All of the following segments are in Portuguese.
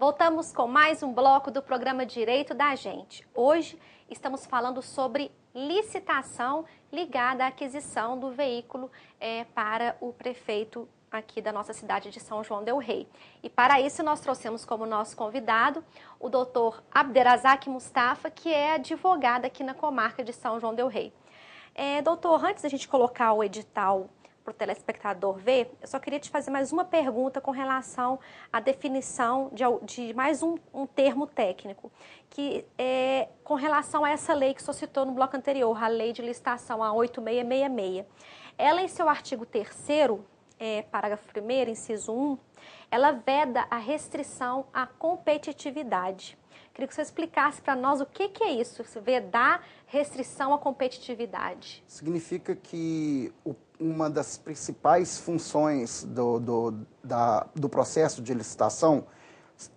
Voltamos com mais um bloco do programa Direito da Gente. Hoje estamos falando sobre licitação ligada à aquisição do veículo para o prefeito aqui da nossa cidade de São João del Rei. E para isso nós trouxemos como nosso convidado o doutor Abderrazak Mustafa, que é advogado aqui na comarca de São João del Rei. Doutor, antes da gente colocar o edital para o telespectador ver, eu só queria te fazer mais uma pergunta com relação à definição de mais um termo técnico, que é com relação a essa lei que o senhor citou no bloco anterior, a lei de licitação, a 8666. Ela, em seu artigo 3º, parágrafo 1º, inciso 1, ela veda a restrição à competitividade. Queria que você explicasse para nós o que é isso, vedar restrição à competitividade. Significa que uma das principais funções do processo de licitação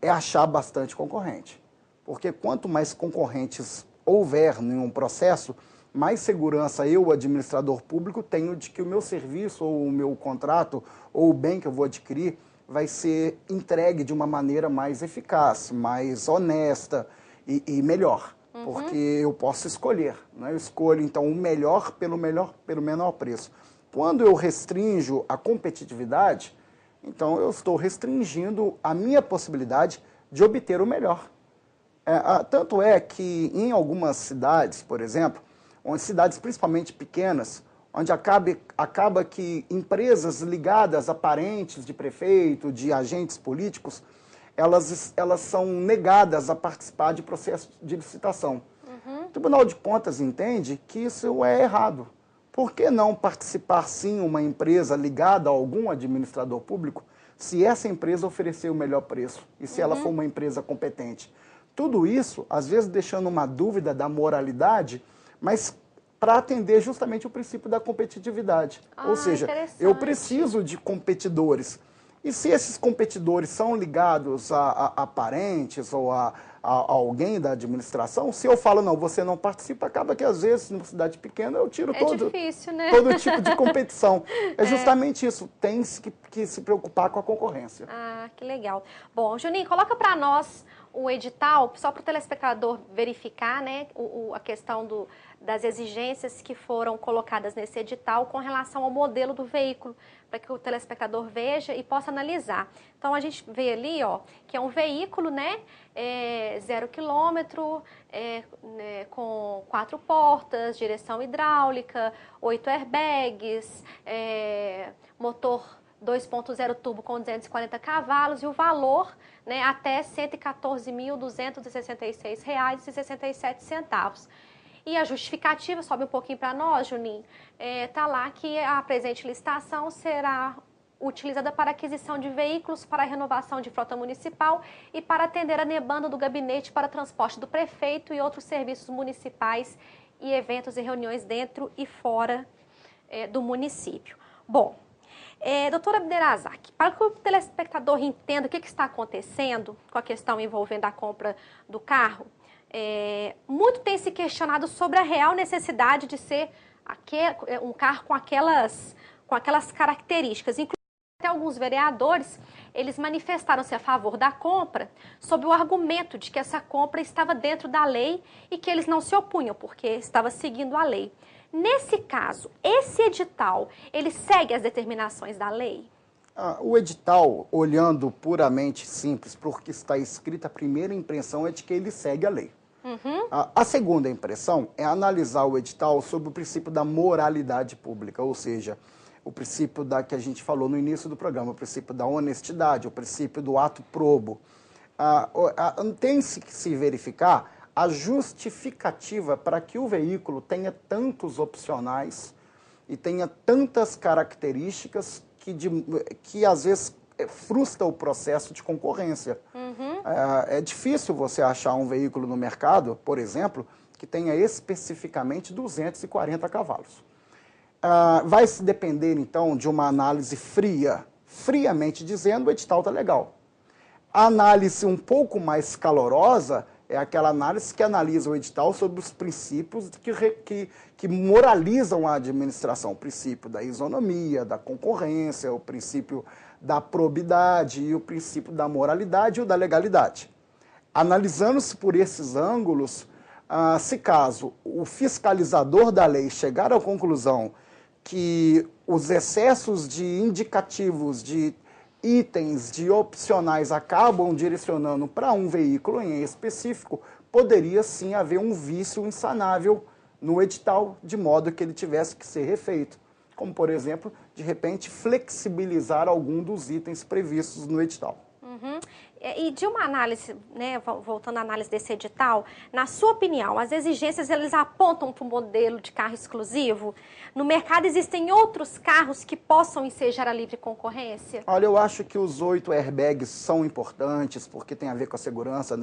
é achar bastante concorrente. Porque quanto mais concorrentes houver em um processo, mais segurança eu, administrador público, tenho de que o meu serviço, ou o meu contrato, ou o bem que eu vou adquirir, vai ser entregue de uma maneira mais eficaz, mais honesta e melhor. Porque eu posso escolher, né? Eu escolho, então, o melhor pelo menor preço. Quando eu restringo a competitividade, então eu estou restringindo a minha possibilidade de obter o melhor. Tanto é que em algumas cidades, por exemplo, cidades principalmente pequenas, onde acaba que empresas ligadas a parentes de prefeito, de agentes políticos, elas são negadas a participar de processo de licitação. O Tribunal de Contas entende que isso é errado. Por que não participar, sim, uma empresa ligada a algum administrador público, se essa empresa oferecer o melhor preço e se ela for uma empresa competente? Tudo isso, às vezes, deixando uma dúvida da moralidade, mas para atender justamente o princípio da competitividade. Ou seja, eu preciso de competidores. E se esses competidores são ligados a parentes ou a alguém da administração, se eu falo, não, você não participa, acaba que às vezes, numa cidade pequena, eu tiro todo tipo de competição. É justamente isso, tem que se preocupar com a concorrência. Ah, que legal. Bom, Juninho, coloca para nós o edital, só para o telespectador verificar, né, a questão das exigências que foram colocadas nesse edital com relação ao modelo do veículo, para que o telespectador veja e possa analisar. Então, a gente vê ali, ó, que é um veículo, né, 0 km, com 4 portas, direção hidráulica, 8 airbags, motor 2.0 turbo com 240 cavalos e o valor, né, até R$ 114.266,67. E a justificativa, sobe um pouquinho para nós, Juninho, tá lá que a presente licitação será utilizada para aquisição de veículos para a renovação de frota municipal e para atender a demanda do gabinete para transporte do prefeito e outros serviços municipais e eventos e reuniões dentro e fora do município. Bom, doutora Abderrazak, para que o telespectador entenda o que está acontecendo com a questão envolvendo a compra do carro, muito tem se questionado sobre a real necessidade de ser um carro com aquelas características. Inclusive, até alguns vereadores, eles manifestaram-se a favor da compra sob o argumento de que essa compra estava dentro da lei e que eles não se opunham, porque estava seguindo a lei. Nesse caso, esse edital, ele segue as determinações da lei? O edital, olhando puramente simples, porque está escrito, a primeira impressão é de que ele segue a lei. A segunda impressão é analisar o edital sob o princípio da moralidade pública, ou seja, o princípio que a gente falou no início do programa, o princípio da honestidade, o princípio do ato probo. Tem-se que se verificar a justificativa para que o veículo tenha tantos opcionais e tenha tantas características que às vezes frustra o processo de concorrência. É difícil você achar um veículo no mercado, por exemplo, que tenha especificamente 240 cavalos. Vai se depender, então, de uma análise friamente dizendo, o edital está legal. A análise um pouco mais calorosa É aquela análise que analisa o edital sobre os princípios que moralizam a administração. O princípio da isonomia, da concorrência, o princípio da probidade e o princípio da moralidade e o da legalidade. Analisando-se por esses ângulos, se caso o fiscalizador da lei chegar à conclusão que os excessos de indicativos, de itens, de opcionais acabam direcionando para um veículo em específico, poderia sim haver um vício insanável no edital, de modo que ele tivesse que ser refeito. Como, por exemplo, de repente, flexibilizar algum dos itens previstos no edital. Uhum. E de uma análise, né, voltando à análise desse edital, na sua opinião, as exigências eles apontam para um modelo de carro exclusivo? No mercado existem outros carros que possam ensejar a livre concorrência? Olha, eu acho que os 8 airbags são importantes, porque tem a ver com a segurança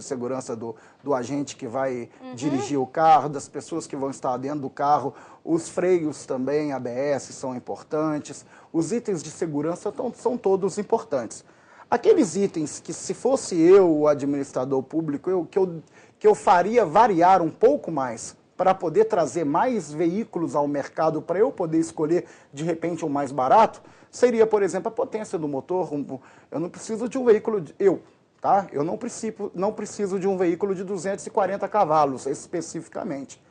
do agente que vai dirigir o carro, das pessoas que vão estar dentro do carro. Os freios também, ABS, são importantes. Os itens de segurança são todos importantes. Aqueles itens que, se fosse eu, o administrador público, que eu faria variar um pouco mais para poder trazer mais veículos ao mercado, para eu poder escolher, de repente, o mais barato, seria, por exemplo, a potência do motor. Eu não preciso de um veículo... Eu não preciso de um veículo de 240 cavalos, especificamente.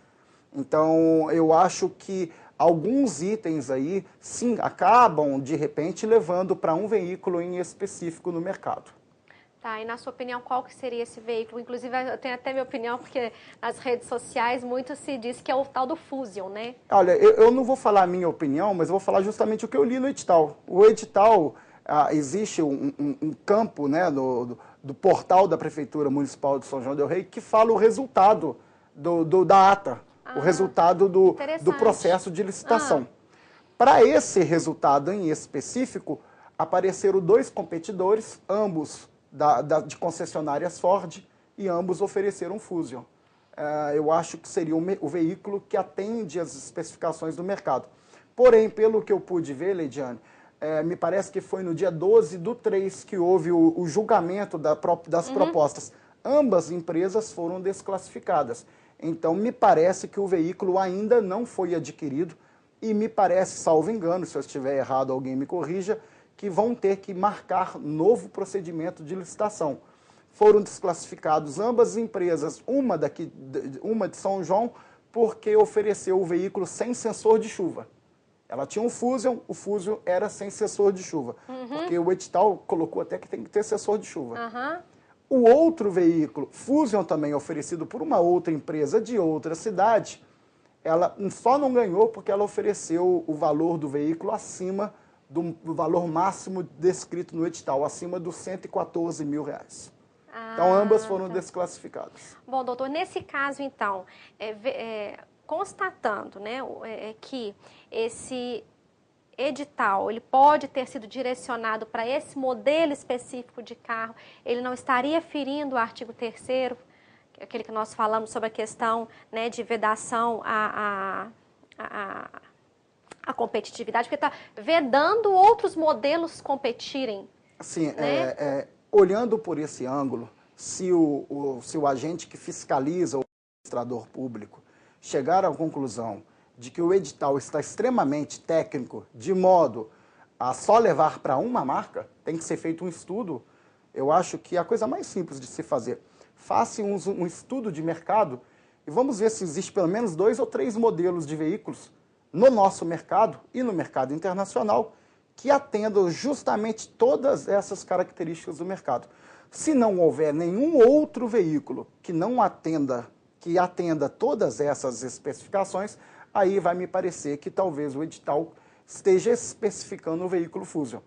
Então, eu acho que alguns itens aí, sim, acabam, de repente, levando para um veículo em específico no mercado. Tá, e na sua opinião, qual que seria esse veículo? Inclusive, eu tenho até minha opinião, porque nas redes sociais muito se diz que é o tal do Fusion, né? Olha, eu não vou falar a minha opinião, mas eu vou falar justamente o que eu li no edital. O edital, existe um campo, né, do portal da Prefeitura Municipal de São João del Rei que fala o resultado da ata. O resultado do processo de licitação. Para esse resultado em específico, apareceram 2 competidores, ambos de concessionárias Ford, e ambos ofereceram um Fusion. Eu acho que seria o veículo que atende às especificações do mercado. Porém, pelo que eu pude ver, Leidiane, me parece que foi no dia 12/3 que houve o julgamento das propostas. Ambas empresas foram desclassificadas. Então, me parece que o veículo ainda não foi adquirido e me parece, salvo engano, se eu estiver errado, alguém me corrija, que vão ter que marcar novo procedimento de licitação. Foram desclassificados ambas as empresas, uma de São João, porque ofereceu o veículo sem sensor de chuva. Ela tinha um Fusion, o Fusion era sem sensor de chuva, porque o edital colocou até que tem que ter sensor de chuva. O outro veículo, Fusion, também oferecido por uma outra empresa de outra cidade, ela só não ganhou porque ela ofereceu o valor do veículo acima do valor máximo descrito no edital, acima dos R$114 mil. Então, ambas foram desclassificadas. Bom, doutor, nesse caso, então, constatando, né, que esse edital, ele pode ter sido direcionado para esse modelo específico de carro, ele não estaria ferindo o artigo 3º, aquele que nós falamos sobre a questão, né, de vedação à competitividade, porque está vedando outros modelos competirem. Sim, né? Olhando por esse ângulo, se o agente que fiscaliza o administrador público chegar à conclusão de que o edital está extremamente técnico, de modo a só levar para uma marca, tem que ser feito um estudo. Eu acho que a coisa mais simples de se fazer, faça um estudo de mercado e vamos ver se existe pelo menos 2 ou 3 modelos de veículos no nosso mercado e no mercado internacional que atendam justamente todas essas características do mercado. Se não houver nenhum outro veículo que atenda todas essas especificações, aí vai me parecer que talvez o edital esteja especificando o veículo Fusion.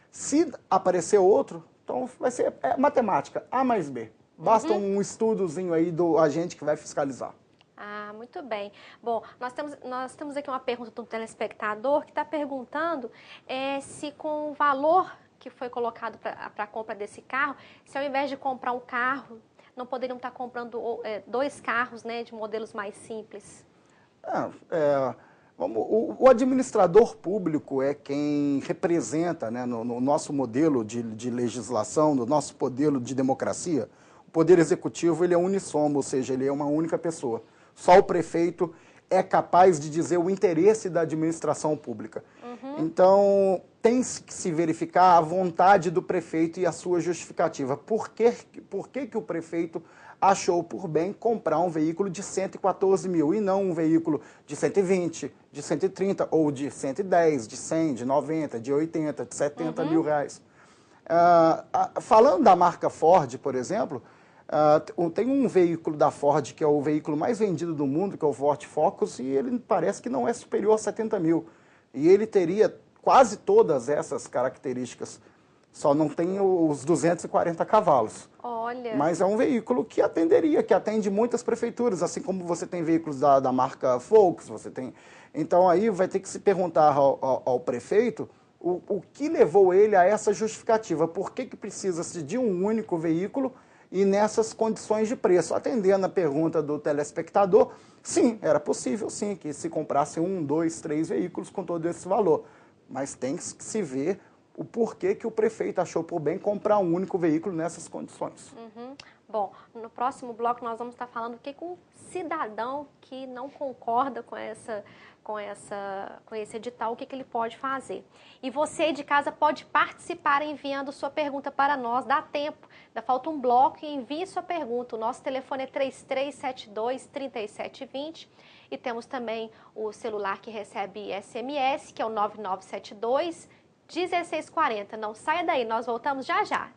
Se aparecer outro, então vai ser matemática, A mais B. Basta um estudozinho aí do agente que vai fiscalizar. Ah, muito bem. Bom, nós temos aqui uma pergunta do telespectador que está perguntando se com o valor que foi colocado para a compra desse carro, se ao invés de comprar um carro, não poderiam estar comprando 2 carros, né, de modelos mais simples. O administrador público é quem representa, né, no nosso modelo de legislação, no nosso modelo de democracia, O Poder Executivo ele é unissomo, ou seja, ele é uma única pessoa. Só o prefeito é capaz de dizer o interesse da administração pública. Então, tem que se verificar a vontade do prefeito e a sua justificativa. Por que o prefeito achou por bem comprar um veículo de 114 mil e não um veículo de 120, de 130, ou de 110, de 100, de 90, de 80, de 70 mil reais? Falando da marca Ford, por exemplo, tem um veículo da Ford que é o veículo mais vendido do mundo, que é o Ford Focus, e ele parece que não é superior a 70 mil. E ele teria quase todas essas características, só não tem os 240 cavalos. Olha. Mas é um veículo que atende muitas prefeituras, assim como você tem veículos da marca Volks, você tem... Então aí vai ter que se perguntar ao prefeito o que levou ele a essa justificativa, por que precisa-se de um único veículo e nessas condições de preço. Atendendo a pergunta do telespectador, sim, era possível sim que se comprasse 1, 2, 3 veículos com todo esse valor, mas tem que se ver o porquê que o prefeito achou por bem comprar um único veículo nessas condições. Bom, no próximo bloco nós vamos estar falando o que um cidadão que não concorda com esse edital, o que ele pode fazer. E você de casa pode participar enviando sua pergunta para nós, dá tempo, ainda falta um bloco e envie sua pergunta. O nosso telefone é 3372-3720 e temos também o celular que recebe SMS, que é o 9972-1640. Não saia daí, nós voltamos já já.